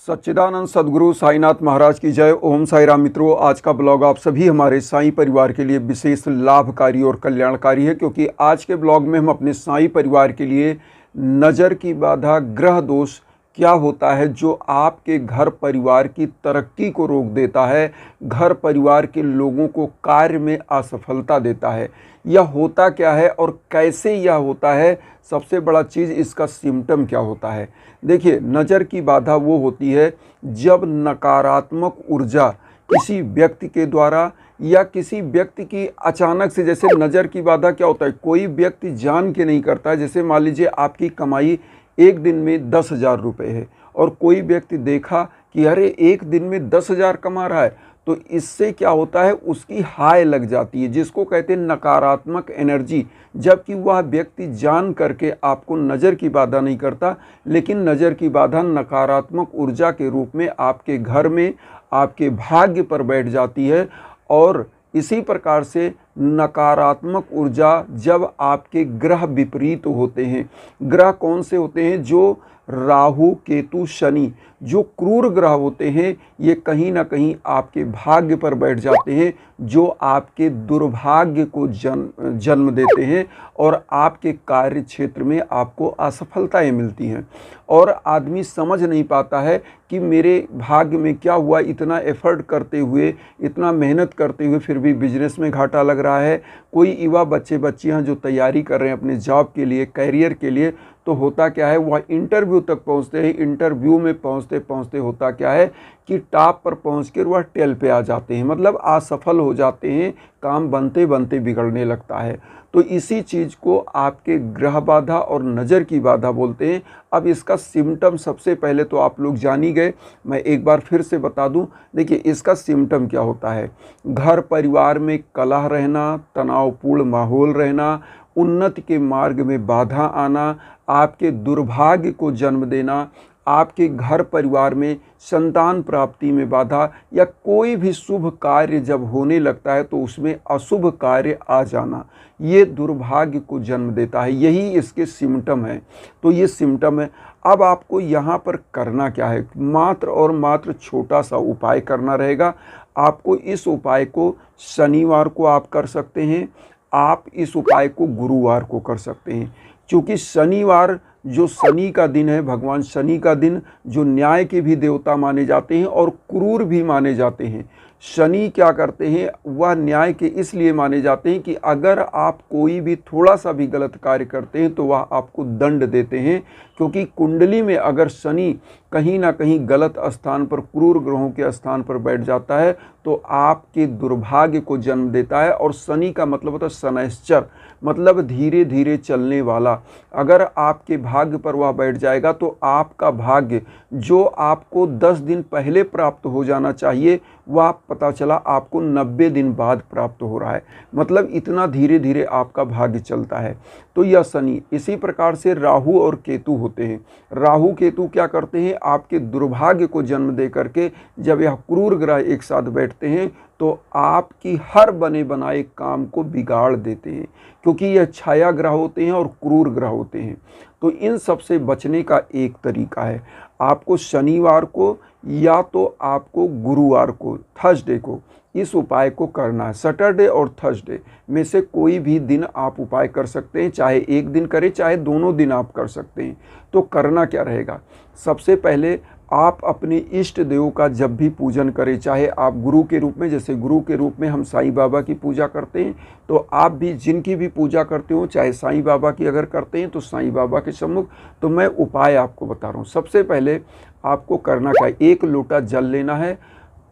सच्चिदानंद सद्गुरु साईनाथ महाराज की जय। ओम साई राम। मित्रों, आज का ब्लॉग आप सभी हमारे साईं परिवार के लिए विशेष लाभकारी और कल्याणकारी है, क्योंकि आज के ब्लॉग में हम अपने साईं परिवार के लिए नज़र की बाधा, ग्रह दोष क्या होता है जो आपके घर परिवार की तरक्की को रोक देता है, घर परिवार के लोगों को कार्य में असफलता देता है, यह होता क्या है और कैसे यह होता है। सबसे बड़ा चीज़ इसका सिम्टम क्या होता है। देखिए, नज़र की बाधा वो होती है जब नकारात्मक ऊर्जा किसी व्यक्ति के द्वारा या किसी व्यक्ति की अचानक से, जैसे नज़र की बाधा क्या होता है, कोई व्यक्ति जान के नहीं करता है। जैसे मान लीजिए आपकी कमाई एक दिन में 10,000 रुपये है और कोई व्यक्ति देखा कि अरे एक दिन में 10,000 कमा रहा है, तो इससे क्या होता है, उसकी हाय लग जाती है, जिसको कहते हैं नकारात्मक एनर्जी। जबकि वह व्यक्ति जान करके आपको नज़र की बाधा नहीं करता, लेकिन नज़र की बाधा नकारात्मक ऊर्जा के रूप में आपके घर में, आपके भाग्य पर बैठ जाती है। और इसी प्रकार से नकारात्मक ऊर्जा जब आपके ग्रह विपरीत होते हैं, ग्रह कौन से होते हैं, जो राहु केतु शनि, जो क्रूर ग्रह होते हैं, ये कहीं ना कहीं आपके भाग्य पर बैठ जाते हैं, जो आपके दुर्भाग्य को जन्म देते हैं और आपके कार्य क्षेत्र में आपको असफलताएं मिलती हैं। और आदमी समझ नहीं पाता है कि मेरे भाग्य में क्या हुआ, इतना एफर्ट करते हुए, इतना मेहनत करते हुए फिर भी बिजनेस में घाटा लग रहा है। कोई युवा बच्चे बच्चियां जो तैयारी कर रहे हैं अपने जॉब के लिए, कैरियर के लिए, तो होता क्या है, वह इंटरव्यू तक पहुंचते हैं। इंटरव्यू में पहुंचते पहुंचते होता क्या है कि टॉप पर पहुंचकर वह टेल पे आ जाते हैं, मतलब असफल हो जाते हैं, काम बनते बनते बिगड़ने लगता है। तो इसी चीज़ को आपके ग्रह बाधा और नज़र की बाधा बोलते हैं। अब इसका सिम्टम सबसे पहले तो आप लोग जान ही गए, मैं एक बार फिर से बता दूं। देखिए, इसका सिम्टम क्या होता है, घर परिवार में कलह रहना, तनावपूर्ण माहौल रहना, उन्नति के मार्ग में बाधा आना, आपके दुर्भाग्य को जन्म देना, आपके घर परिवार में संतान प्राप्ति में बाधा, या कोई भी शुभ कार्य जब होने लगता है तो उसमें अशुभ कार्य आ जाना, ये दुर्भाग्य को जन्म देता है। यही इसके सिम्टम है। तो ये सिम्टम है। अब आपको यहाँ पर करना क्या है, मात्र और मात्र छोटा सा उपाय करना रहेगा। आपको इस उपाय को शनिवार को आप कर सकते हैं, आप इस उपाय को गुरुवार को कर सकते हैं, क्योंकि शनिवार जो शनि का दिन है, भगवान शनि का दिन, जो न्याय के भी देवता माने जाते हैं और क्रूर भी माने जाते हैं। शनि क्या करते हैं, वह न्याय के इसलिए माने जाते हैं कि अगर आप कोई भी थोड़ा सा भी गलत कार्य करते हैं तो वह आपको दंड देते हैं। क्योंकि कुंडली में अगर शनि कहीं ना कहीं गलत स्थान पर, क्रूर ग्रहों के स्थान पर बैठ जाता है तो आपके दुर्भाग्य को जन्म देता है। और शनि का मतलब होता है शनैश्चर, मतलब धीरे धीरे चलने वाला। अगर आपके भाग्य पर वह बैठ जाएगा तो आपका भाग्य जो आपको 10 दिन पहले प्राप्त हो जाना चाहिए, वह पता चला आपको 90 दिन बाद प्राप्त हो रहा है। मतलब इतना धीरे धीरे आपका भाग्य चलता है। तो यह शनि। इसी प्रकार से राहु और केतु होते हैं। राहु केतु क्या करते हैं, आपके दुर्भाग्य को जन्म दे करके जब यह क्रूर ग्रह एक साथ बैठते हैं तो आपकी हर बने बनाए काम को बिगाड़ देते हैं, क्योंकि यह छाया ग्रह होते हैं और क्रूर ग्रह होते हैं। तो इन सब से बचने का एक तरीका है, आपको शनिवार को या तो आपको गुरुवार को, थर्सडे को इस उपाय को करना है। सैटरडे और थर्सडे में से कोई भी दिन आप उपाय कर सकते हैं, चाहे एक दिन करें चाहे दोनों दिन आप कर सकते हैं। तो करना क्या रहेगा, सबसे पहले आप अपने इष्ट देव का जब भी पूजन करें, चाहे आप गुरु के रूप में, जैसे गुरु के रूप में हम साईं बाबा की पूजा करते हैं, तो आप भी जिनकी भी पूजा करते हो, चाहे साईं बाबा की अगर करते हैं तो साईं बाबा के सम्मुख। तो मैं उपाय आपको बता रहा हूँ। सबसे पहले आपको करना क्या है, 1 लोटा जल लेना है,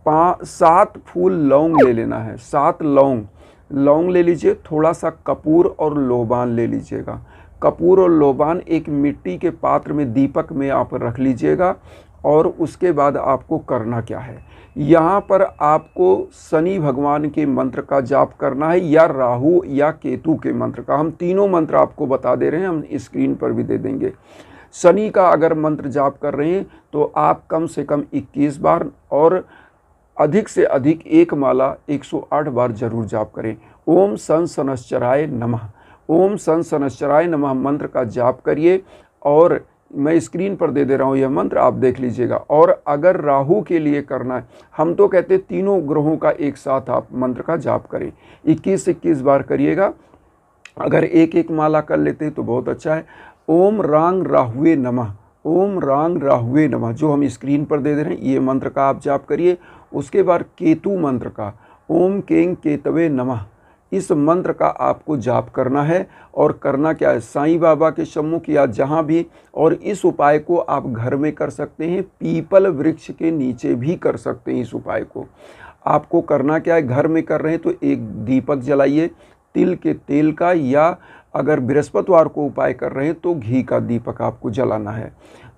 7 फूल लौंग ले लेना है, 7 लौंग ले लीजिए, थोड़ा सा कपूर और लोबान ले लीजिएगा। कपूर और लोबान एक मिट्टी के पात्र में, दीपक में आप रख लीजिएगा। और उसके बाद आपको करना क्या है, यहाँ पर आपको शनि भगवान के मंत्र का जाप करना है, या राहु या केतु के मंत्र का। हम तीनों मंत्र आपको बता दे रहे हैं, हम स्क्रीन पर भी दे देंगे। शनि का अगर मंत्र जाप कर रहे हैं तो आप कम से कम 21 बार और अधिक से अधिक एक माला 108 बार जरूर जाप करें। ओम सन शनश्चराय नमः, ओम सन शनश्चराय नमः मंत्र का जाप करिए और मैं स्क्रीन पर दे रहा हूँ यह मंत्र, आप देख लीजिएगा। और अगर राहु के लिए करना है, हम तो कहते हैं तीनों ग्रहों का एक साथ आप मंत्र का जाप करें, 21-21 बार करिएगा। अगर एक एक माला कर लेते हैं तो बहुत अच्छा है। ओम रांग राहुवे नमः, ओम रांग राहुवे नमः, जो हम स्क्रीन पर दे रहे हैं, ये मंत्र का आप जाप करिए। उसके बाद केतु मंत्र का, ओम केंग केतवे नमः, इस मंत्र का आपको जाप करना है। और करना क्या है, साईं बाबा के सम्मुख या जहाँ भी, और इस उपाय को आप घर में कर सकते हैं, पीपल वृक्ष के नीचे भी कर सकते हैं। इस उपाय को आपको करना क्या है, घर में कर रहे हैं तो एक दीपक जलाइए तिल के तेल का, या अगर बृहस्पतिवार को उपाय कर रहे हैं तो घी का दीपक आपको जलाना है।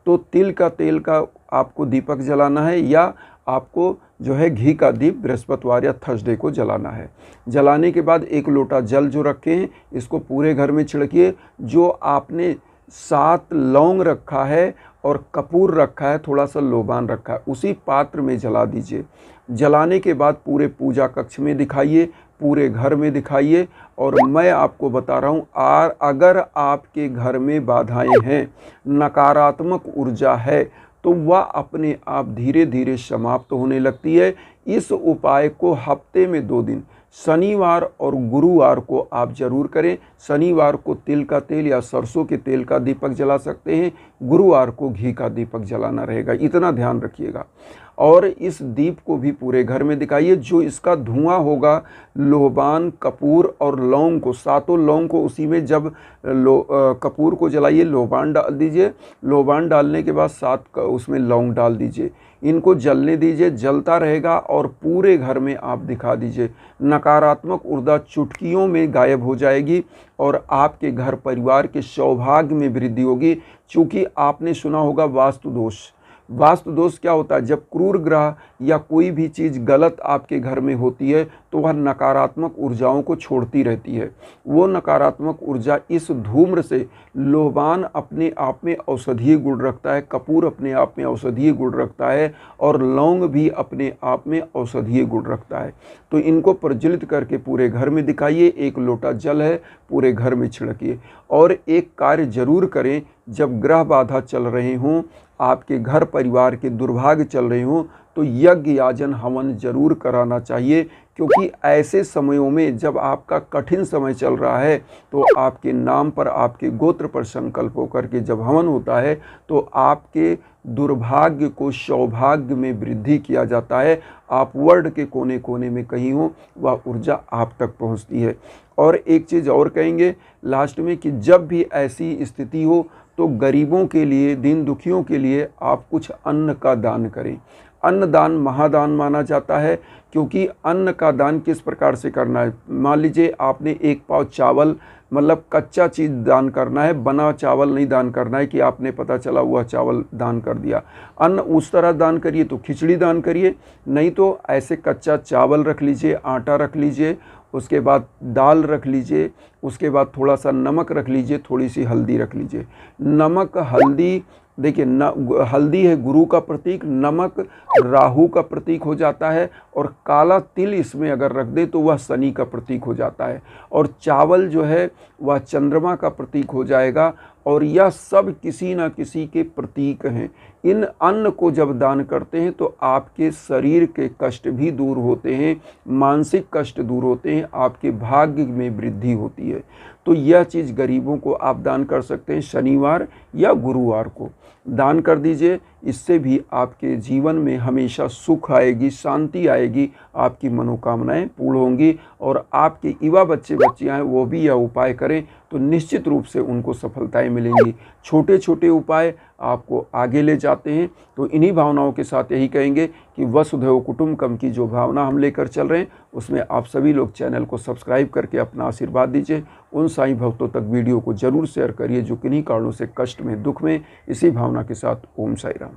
तो तिल का तेल का आपको दीपक जलाना है, या आपको जो है घी का दीप बृहस्पतिवार या थर्सडे को जलाना है। जलाने के बाद एक लोटा जल जो रखे हैं इसको पूरे घर में छिड़किए। जो आपने 7 लौंग रखा है और कपूर रखा है, थोड़ा सा लोबान रखा है, उसी पात्र में जला दीजिए। जलाने के बाद पूरे पूजा कक्ष में दिखाइए, पूरे घर में दिखाइए। और मैं आपको बता रहा हूँ, अगर आपके घर में बाधाएं हैं, नकारात्मक ऊर्जा है, तो वह अपने आप धीरे धीरे समाप्त होने लगती है। इस उपाय को हफ्ते में 2 दिन, शनिवार और गुरुवार को आप जरूर करें। शनिवार को तिल का तेल या सरसों के तेल का दीपक जला सकते हैं, गुरुवार को घी का दीपक जलाना रहेगा, इतना ध्यान रखिएगा। और इस दीप को भी पूरे घर में दिखाइए। जो इसका धुआं होगा, लोबान, कपूर और लौंग को, 7 लौंग को उसी में, जब कपूर को जलाइए लोबान डाल दीजिए, लोबान डालने के बाद 7 उसमें लौंग डाल दीजिए, इनको जलने दीजिए, जलता रहेगा और पूरे घर में आप दिखा दीजिए। नकारात्मक ऊर्जा चुटकियों में गायब हो जाएगी और आपके घर परिवार के सौभाग्य में वृद्धि होगी। चूँकि आपने सुना होगा वास्तु दोष, वास्तु दोष क्या होता है, जब क्रूर ग्रह या कोई भी चीज़ गलत आपके घर में होती है तो वह नकारात्मक ऊर्जाओं को छोड़ती रहती है। वो नकारात्मक ऊर्जा इस धूम्र से, लोबान अपने आप में औषधीय गुण रखता है, कपूर अपने आप में औषधीय गुण रखता है, और लौंग भी अपने आप में औषधीय गुण रखता है। तो इनको प्रज्वलित करके पूरे घर में दिखाइए। एक लोटा जल है, पूरे घर में छिड़किए। और एक कार्य जरूर करें, जब ग्रह बाधा चल रहे हों, आपके घर परिवार के दुर्भाग्य चल रहे हों, तो यज्ञ याजन हवन जरूर कराना चाहिए। क्योंकि ऐसे समयों में जब आपका कठिन समय चल रहा है, तो आपके नाम पर, आपके गोत्र पर संकल्प होकर के जब हवन होता है तो आपके दुर्भाग्य को सौभाग्य में वृद्धि किया जाता है। आप वर्ल्ड के कोने कोने में कहीं हो, वह ऊर्जा आप तक पहुंचती है। और एक चीज़ और कहेंगे लास्ट में, कि जब भी ऐसी स्थिति हो तो गरीबों के लिए, दीन दुखियों के लिए आप कुछ अन्न का दान करें। अन्नदान महादान माना जाता है, क्योंकि अन्न का दान किस प्रकार से करना है। मान लीजिए आपने 1 पाव चावल, मतलब कच्चा चीज़ दान करना है, बना चावल नहीं दान करना है कि आपने पता चला हुआ चावल दान कर दिया। अन्न उस तरह दान करिए तो खिचड़ी दान करिए, नहीं तो ऐसे कच्चा चावल रख लीजिए, आटा रख लीजिए, उसके बाद दाल रख लीजिए, उसके बाद थोड़ा सा नमक रख लीजिए, थोड़ी सी हल्दी रख लीजिए। नमक हल्दी, देखिए हल्दी है गुरु का प्रतीक, नमक राहु का प्रतीक हो जाता है, और काला तिल इसमें अगर रख दे तो वह शनि का प्रतीक हो जाता है, और चावल जो है वह चंद्रमा का प्रतीक हो जाएगा। और यह सब किसी न किसी के प्रतीक हैं। इन अन्न को जब दान करते हैं तो आपके शरीर के कष्ट भी दूर होते हैं, मानसिक कष्ट दूर होते हैं, आपके भाग्य में वृद्धि होती है। तो यह चीज़ गरीबों को आप दान कर सकते हैं, शनिवार या गुरुवार को दान कर दीजिए। इससे भी आपके जीवन में हमेशा सुख आएगी, शांति आएगी, आपकी मनोकामनाएं पूर्ण होंगी। और आपके युवा बच्चे बच्चियां हैं वो भी यह उपाय करें तो निश्चित रूप से उनको सफलताएं मिलेंगी। छोटे छोटे उपाय आपको आगे ले जाते हैं। तो इन्हीं भावनाओं के साथ यही कहेंगे कि वसुधैव कुटुंबकम की जो भावना हम लेकर चल रहे हैं, उसमें आप सभी लोग चैनल को सब्सक्राइब करके अपना आशीर्वाद दीजिए। उन साईं भक्तों तक वीडियो को जरूर शेयर करिए जो किन्हीं कारणों से कष्ट में, दुख में। इसी भावना के साथ ओम साई राम।